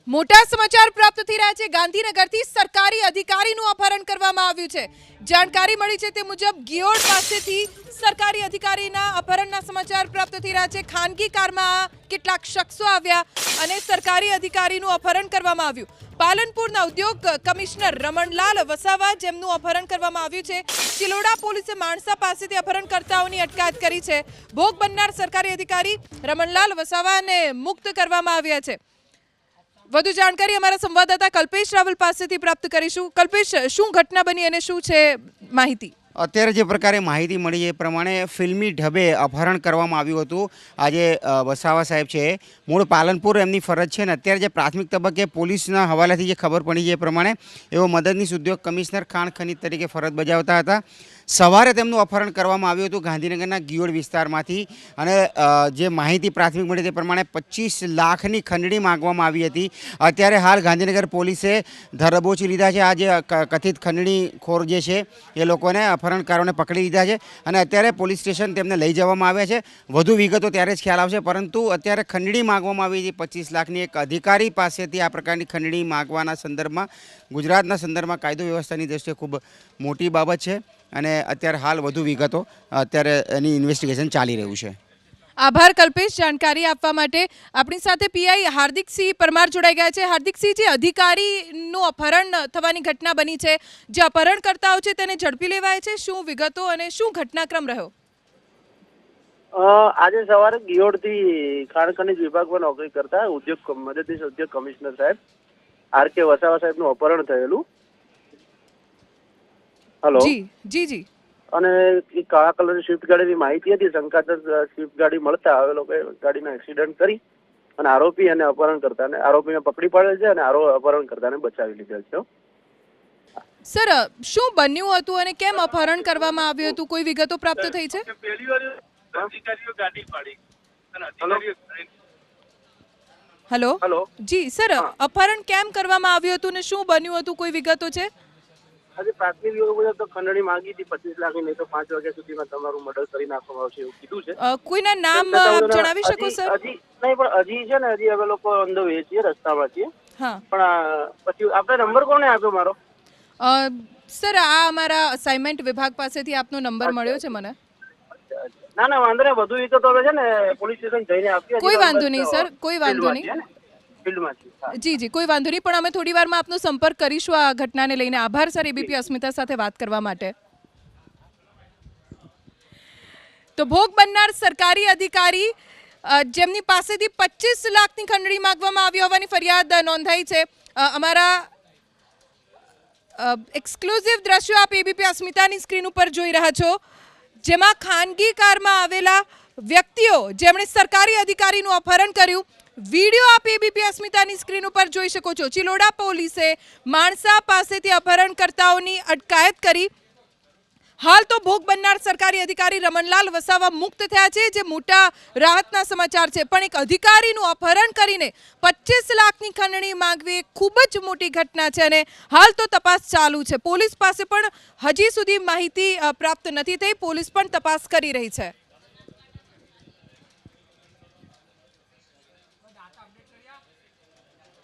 મોટા સમાચાર પ્રાપ્ત થઈ રહ્યા છે। ગાંધીનગરથી સરકારી અધિકારીનું અપહરણ કરવામાં આવ્યું છે। જાણકારી મળી છે તે મુજબ ગિયોડ પાસેથી સરકારી અધિકારીના અપહરણના સમાચાર પ્રાપ્ત થઈ રહ્યા છે। ખાનગી કારમાં કેટલાક શખ્સો આવ્યા અને સરકારી અધિકારીનું અપહરણ કરવામાં આવ્યું। પાલનપુરના ઉદ્યોગ કમિશનર રમણલાલ વસાવા જેમનું અપહરણ કરવામાં આવ્યું છે। ચિલોડા પોલીસે માણસા પાસેથી અપહરણકર્તાઓની અટકાયત કરી છે। ભોગ બનનાર સરકારી અધિકારી રમણલાલ વસાવાને મુક્ત કરવામાં આવ્યા છે। વધુ જાણકારી અમારા સંવાદદાતા કલ્પેશ રાવલ પાસેથી પ્રાપ્ત કરીશું। કલ્પેશ, શું ઘટના બની અને શું છે માહિતી? અત્યારે જે પ્રકારે માહિતી મળી એ પ્રમાણે ફિલ્મી ઢબે અપહરણ કરવામાં આવ્યું હતું। આજે વસાવા સાહેબ છે, મૂળ પાલનપુર એમની ફરજ છે ને અત્યારે જે પ્રાથમિક તબક્કે પોલીસના હવાલાથી જે ખબર પડી છે એ પ્રમાણે એવો મદદનીશ ઉદ્યોગ કમિશનર ખાણ ખનીજ તરીકે ફરજ બજાવતા હતા। સવારે તેમનું અપહરણ કરવામાં આવ્યું હતું ગાંધીનગરના ગિયોડ વિસ્તારમાંથી અને જે માહિતી પ્રાથમિક મળી તે પ્રમાણે 25 લાખની ખંડણી માંગવામાં આવી હતી। અત્યારે હાલ ગાંધીનગર પોલીસે ધરબોચી લીધા છે। આ જે કથિત ખંડણીખોર જે છે એ લોકોને અપહરણકારોને પકડી લીધા છે અને અત્યારે પોલીસ સ્ટેશન તેમને લઈ જવામાં આવ્યા છે। વધુ વિગતો ત્યારે જ ખ્યાલ આવશે, પરંતુ અત્યારે ખંડણી માંગવામાં આવી હતી 25 લાખની। એક અધિકારી પાસેથી આ પ્રકારની ખંડણી માંગવાના સંદર્ભમાં ગુજરાતના સંદર્ભમાં કાયદો વ્યવસ્થાની દ્રષ્ટિએ ખૂબ મોટી બાબત છે અને અત્યારે હાલ વધુ વિગતો અત્યારે એની ઇન્વેસ્ટિગેશન ચાલી રહ્યું છે। આભાર કલ્પેશ, જાણકારી આપવા માટે। આપણી સાથે પીઆઈ હાર્દિકસિંહ પરમાર જોડાઈ ગયા છે। હાર્દિકસિંહ, જે અધિકારીનું અપહરણ થવાની ઘટના બની છે, જે અપહરણકર્તાઓ છે તેને ઝડપી લેવાય છે, શું વિગતો અને શું ઘટનાક્રમ રહ્યો? આજે સવારે ગિયોડથી ખાણ ખનીજ વિભાગમાં નોકરી કરતા મદદનીશ ઉદ્યોગ કમિશનર સાહેબ આર.કે. વસાવા સાહેબનું અપહરણ થયેલું। હેલો જી જી જી। અને એક કાળા કલરની સ્વિફ્ટ ગાડીની માહિતી હતી। શંકાસ્પદ સ્વિફ્ટ ગાડી મળતા હવે લોકોએ ગાડીનો એક્સિડન્ટ કરી અને આરોપી અને અપહરણકર્તાને આરોપીને પકડી પાડેલ છે અને અપહરણકર્તાને બચાવી લીધેલ છે। સર, શું બન્યું હતું અને કેમ અપહરણ કરવામાં આવ્યું હતું, કોઈ વિગતો પ્રાપ્ત થઈ છે? હેલો હેલો જી સર, અપહરણ કેમ કરવામાં આવ્યું હતું ને શું બન્યું હતું, કોઈ વિગતો છે? આજે પ્રાથમિક વિગતો મુજબ તો ખંડણી માંગી હતી 25 લાખની, નહીં તો 5 વાગ્યા સુધીમાં તમારું મર્ડર કરી નાખવામાં આવશે એવું કીધું છે। કોઈના નામ જણાવી શકો સર? હજી નહીં, પણ હજી છે ને હજી અમે લોકો અંદર હોઈએ છીએ, રસ્તામાં છીએ। હા, પણ પછી આપણે નંબર કોને આપ્યો મારો? સર, આ અમારા અસાઇનમેન્ટ વિભાગ પાસેથી આપનો નંબર મળ્યો છે મને। ના ના, વાંધો નહીં, વધુ વિગતો હવે છે ને પોલીસ સ્ટેશન જઈને આપીએ। કોઈ વાંધો નહીં સર, કોઈ વાંધો નહીં। ફિલ્ડમાં જી જી, કોઈ વાંધો નહીં, પણ અમે થોડી વારમાં આપનો સંપર્ક કરીશું આ ઘટનાને લઈને। આભાર સર, એબીપી અસ્મિતા સાથે વાત કરવા માટે। તો ભોગ બનનાર સરકારી અધિકારી જેમની પાસેથી 25 લાખની ખંડણી માંગવામાં આવી હોવાની ફરિયાદ નોંધાઈ છે। અમારા એક્સક્લુઝિવ દ્રશ્યો આપ એબીપી અસ્મિતાની સ્ક્રીન ઉપર જોઈ રહ્યા છો, જેમાં ખાનગી કારમાં આવેલા વ્યક્તિઓ જેમણે સરકારી અધિકારીનું અપહરણ કર્યું। વિડીયો આપ એબીપી અસ્મિતાની સ્ક્રીન ઉપર જોઈ શકો છો। ચિલોડા પોલીસે માણસા પાસેથી અપહરણકર્તાઓની અટકાયત કરી। હાલ તો ભોગ બનનાર સરકારી અધિકારી રમણલાલ વસાવા મુક્ત થયા છે, જે મોટા રાહતના સમાચાર છે। પણ એક અધિકારીનું અપહરણ કરીને 25 લાખની ખંડણી માંગવી એ ખૂબ જ મોટી ઘટના છે અને હાલ તો તપાસ ચાલુ છે। પોલીસ પાસે પણ હજી સુધી માહિતી પ્રાપ્ત નથી થઈ, પોલીસ પણ તપાસ કરી રહી છે।